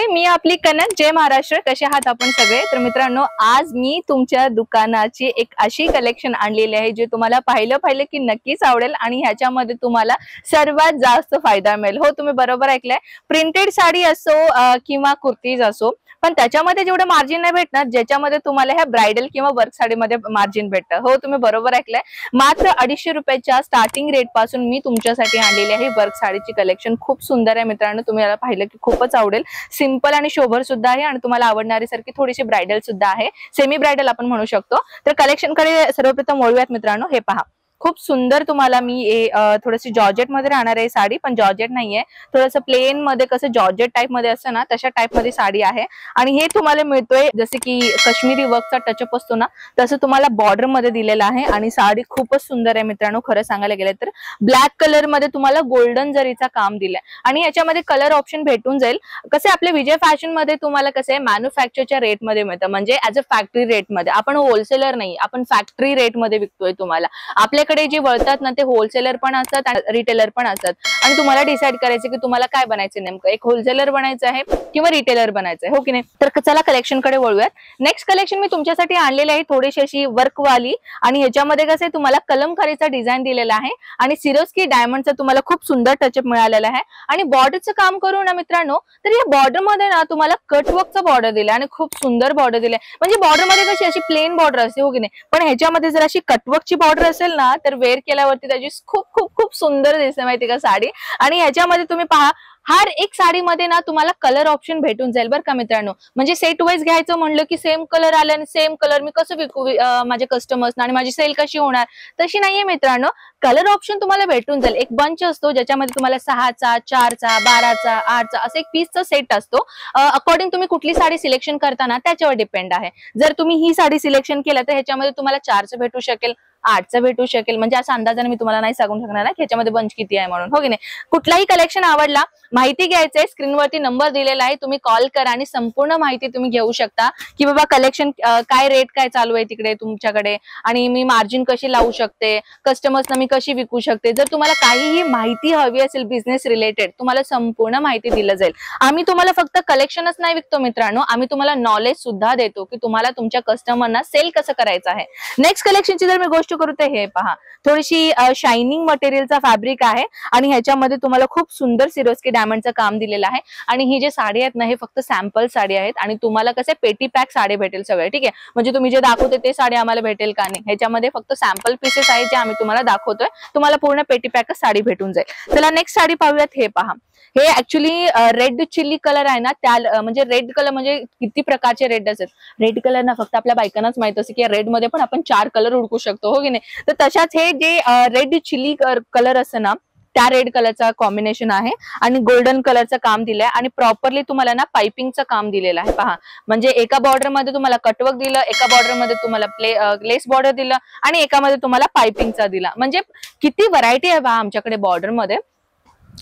मी आपली कनक. जय महाराष्ट्र. कसे आहात आपण सगळे? तर मित्रांनो, आज मी तुमच्या दुकानाची एक अशी कलेक्शन आणलेली आहे जे तुम्हाला पाहिलं की नक्कीच आवडेल आणि ह्याच्यामध्ये तुम्हाला सर्वात जास्त फायदा मिळेल. हो, तुम्ही बरोबर ऐकलंय. प्रिंटेड साडी असो किंवा कुर्तीज असो, पण त्याच्यामध्ये जेवढं मार्जिन नाही भेटणार ज्याच्यामध्ये तुम्हाला ह्या ब्रायडल किंवा वर्क साडीमध्ये मार्जिन भेटतं. हो, तुम्ही बरोबर ऐकलंय. मात्र 250 रुपयाच्या स्टार्टिंग रेट पासून मी तुमच्यासाठी आणलेली आहे वर्क साडीची कलेक्शन. खूप सुंदर आहे मित्रांनो, तुम्ही याला पाहिलं की खूपच आवडेल. सिंपल आणि शोभर सुद्धा आहे आणि तुम्हाला आवडणारी सारखी थोडीशी ब्रायडल सुद्धा आहे, सेमी ब्रायडल आपण म्हणू शकतो. तर कलेक्शन कडे सर्वप्रथम वळूयात मित्रांनो. हे पहा, खूप सुंदर तुम्हाला मी थोडीशी जॉर्जेट मध्ये राहणार आहे साडी, पण जॉर्जेट नाहीये, थोडंसं प्लेन मध्ये कसं जॉर्जेट टाइप मध्ये असतं ना, तशा टाइप मध्ये साडी आहे. आणि हे तुम्हाला मिळतोय जसे की काश्मीरी वर्कचा टचअप असतो ना, तसं तुम्हाला बॉर्डर मध्ये दिलेलं आहे. आणि साडी खूपच सुंदर आहे मित्रांनो. खरं सांगायला गेलं तर ब्लॅक कलर मध्ये तुम्हाला गोल्डन जरीचा काम दिलंय आणि याच्यामध्ये कलर ऑप्शन भेटून जाईल. कसे आपले विजय फॅशन मध्ये तुम्हाला कसे मॅन्युफॅक्चरच्या रेट मध्ये मिळतं, म्हणजे ऍज अ फॅक्टरी रेट मध्ये. आपण होलसेलर नाही, आपण फॅक्टरी रेट मध्ये विकतोय तुम्हाला. आपल्याकडे जे वळतात ना ते होलसेलर पण असतात आणि रिटेलर पण असतात. आणि तुम्हाला डिसाइड करायचं की तुम्हाला काय बनायचं, नेमकं एक होलसेलर बनायचं आहे किंवा रिटेलर बनायचं आहे, हो की नाही. तर चला कलेक्शन कडे वळूयात. नेक्स्ट कलेक्शन मी तुमच्यासाठी आणलेली आहे थोडीशी अशी वर्क वाली, आणि ह्याच्यामध्ये कसं तुम्हाला कलमकारीचा डिझाईन दिलेला आहे आणि सिरोस्की डायमंडचा तुम्हाला खूप सुंदर टचअप मिळालेला आहे. आणि बॉर्डरचं काम करू ना मित्रांनो, तर या बॉर्डर मध्ये ना तुम्हाला कटवर्कचा बॉर्डर दिला आणि खूप सुंदर बॉर्डर दिलाय. म्हणजे बॉर्डर मध्ये कशी अशी प्लेन बॉर्डर असते, हो की नाही, पण ह्याच्यामध्ये जर अशी कटवर्कची बॉर्डर असेल ना तर वेअर केल्यावरती त्याची खूप खूप खूप सुंदर दिसते, माहिती का साडी. आणि ह्याच्यामध्ये तुम्ही पहा, हर एक साडीमध्ये ना तुम्हाला कलर ऑप्शन भेटून जाईल बरं का मित्रांनो. म्हणजे सेट वाईज घ्यायचं म्हणलं की सेम कलर आले आणि सेम कलर मी कसं विकू माझ्या कस्टमर्सना, आणि माझी सेल कशी होणार, तशी नाहीये मित्रांनो. कलर ऑप्शन तुम्हाला भेटून जाईल. एक बंच असतो ज्याच्यामध्ये तुम्हाला 6चा, 4चा, 12चा, 8चा असं एक पीसचा सेट असतो. अकॉर्डिंग तुम्ही कुठली साडी सिलेक्शन करताना त्याच्यावर डिपेंड आहे. जर तुम्ही ही साडी सिलेक्शन केलं तर ह्याच्यामध्ये तुम्हाला 4चं भेटू शकेल, 8चं भेटू शकेल. म्हणजे असं अंदाजाने मी तुम्हाला नाही सांगू शकणार ना की ह्याच्यामध्ये बंच किती आहे म्हणून, हो की नाही. कुठलाही कलेक्शन आवडला, माहिती घ्यायचंय, स्क्रीनवरती नंबर दिलेला आहे, तुम्ही कॉल करा आणि संपूर्ण माहिती तुम्ही घेऊ शकता की बाबा कलेक्शन काय रेट काय चालू आहे तिकडे तुमच्याकडे, आणि मी मार्जिन कशी लावू शकते, कस्टमर्सना मी कशी विकू शकते. जर तुम्हाला काहीही माहिती हवी असेल बिझनेस रिलेटेड, तुम्हाला संपूर्ण माहिती दिलं जाईल. आम्ही तुम्हाला फक्त कलेक्शनच नाही विकतो मित्रांनो, आम्ही तुम्हाला नॉलेज सुद्धा देतो की तुम्हाला तुमच्या कस्टमरना सेल कसं करायचं आहे. नेक्स्ट कलेक्शनची जर मी गोष्ट करू तर हे पहा, थोडीशी शायनिंग मटेरियलचा फॅब्रिक आहे आणि ह्याच्यामध्ये तुम्हाला खूप सुंदर सिरोस्की डायमंडचं काम दिलेलं आहे. आणि ही जे साडी आहेत ना, हे फक्त सॅम्पल साडी आहेत आणि तुम्हाला कसे पेटी पॅक साडी भेटेल सगळे, ठीक आहे. म्हणजे तुम्ही जे दाखवते ते साडी आम्हाला भेटेल का नाही, ह्याच्यामध्ये फक्त सॅम्पल पीसेस आहेत जे आम्ही तुम्हाला दाखवतोय. तुम्हाला पूर्ण पेटी पॅकच साडी भेटून जाईल. चला नेक्स्ट साडी पाहूयात. हे पहा, हे ऍक्च्युली रेड चिल्ली कलर आहे ना, त्या म्हणजे रेड कलर म्हणजे किती प्रकारचे रेड असतात. रेड कलर ना फक्त आपल्या बायकांनाच माहित असते की रेड मध्ये पण आपण 4 कलर हुडकू शकतो, हो की नाही. तर तशाच हे जे रेड चिल्ली कलर असतं ना, त्या रेड कलरचा कॉम्बिनेशन आहे आणि गोल्डन कलरचं काम दिलंय आणि प्रॉपरली तुम्हाला ना पाइपिंगचं काम दिलेलं आहे. पहा, म्हणजे एका बॉर्डर मध्ये तुम्हाला कटवर्क दिलं, एका बॉर्डर मध्ये तुम्हाला लेस बॉर्डर दिलं आणि एकामध्ये तुम्हाला पाइपिंगचा दिला. म्हणजे किती व्हरायटी आहे पहा आमच्याकडे बॉर्डर मध्ये.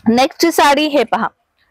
नेक्स्ट साडी हे पहा,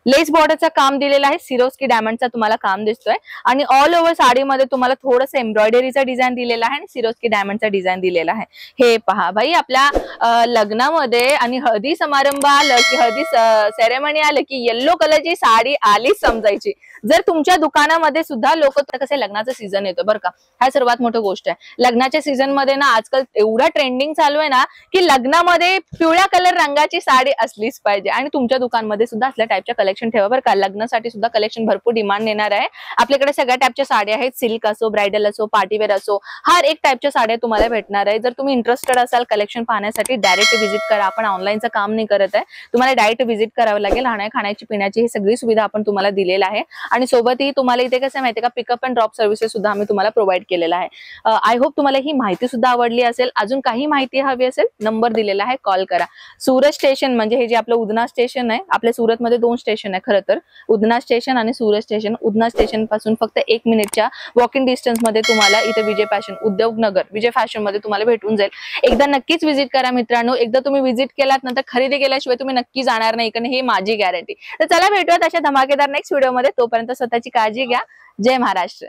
लेस बॉर्डरचं काम दिलेलं आहे, सिरोस्की डायमंडचा तुम्हाला काम दिसतोय आणि ऑल ओव्हर साडीमध्ये तुम्हाला थोडंसं एम्ब्रॉयडरीचा डिझाईन दिलेला आहे आणि सिरोस्की डायमंडचा डिझाईन दिलेला आहे. हे पहा भाई, आपल्या लग्नामध्ये आणि हळदी समारंभ आलं की हळदी सेरेमनी आलं की येल्लो कलरची साडी आलीच समजायची. जर तुमच्या दुकानामध्ये सुद्धा लोक, कसे लग्नाचं सीझन येतो बरं का, ह्या सर्वात मोठी गोष्ट आहे. लग्नाच्या सीझन मध्ये ना आजकाल एवढा ट्रेंडिंग चालू आहे ना की लग्नामध्ये पिवळ्या कलर रंगाची साडी असलीच पाहिजे. आणि तुमच्या दुकानमध्ये सुद्धा असल्या टाईपच्या कलेक्शन ठेवा बरं का. लग्नासाठी सुद्धा कलेक्शन भरपूर डिमांड येणार आहे. आपल्याकडे सगळ्या टाईपच्या साड्या आहेत, सिल्क असो, ब्रायडल असो, पार्टीवेअर असो, हर एक टाईपच्या साड्या तुम्हाला भेटणार आहे. जर तुम्ही इंटरेस्टेड असाल कलेक्शन पाहण्यासाठी, डायरेक्ट व्हिजिट करा. आपण ऑनलाईनचं काम नाही करत आहे, तुम्हाला डायरेक्ट व्हिजिट करावं लागेल. राहण्या खाण्याची पिण्याची ही सगळी सुविधा आपण तुम्हाला दिलेला आहे. आणि सोबतही तुम्हाला इथे कसं माहितीये का, पिकअप अँड ड्रॉप सर्व्हिसेस सुद्धा आम्ही तुम्हाला प्रोव्हाइड केलेला आहे. आय होप तुम्हाला ही माहिती सुद्धा आवडली असेल. अजून काही माहिती हवी असेल, नंबर दिलेला आहे, कॉल करा. सुरत स्टेशन म्हणजे हे जे आपलं उधना स्टेशन आहे, आपल्या सुरतमध्ये 2 स्टेशन आहे खरं तर, उधना स्टेशन आणि सुरत स्टेशन. उधना स्टेशन पासून फक्त 1 मिनिटच्या वॉकिंग डिस्टन्स मध्ये तुम्हाला इथे विजय फॅशन, उद्योगनगर विजय फॅशन मध्ये तुम्हाला भेटून जाईल. एकदा नक्कीच व्हिजिट करा मित्रांनो. एकदा तुम्ही व्हिजिट केलात नंतर खरेदी केल्याशिवाय तुम्ही नक्की जाणार नाही, कारण हे माझी गॅरंटी. तर चला भेटूयात अशा धमाकेदार नेक्स्ट व्हिडिओ मध्ये. तोपर्यंत स्वतःची काळजी घ्या. जय महाराष्ट्र.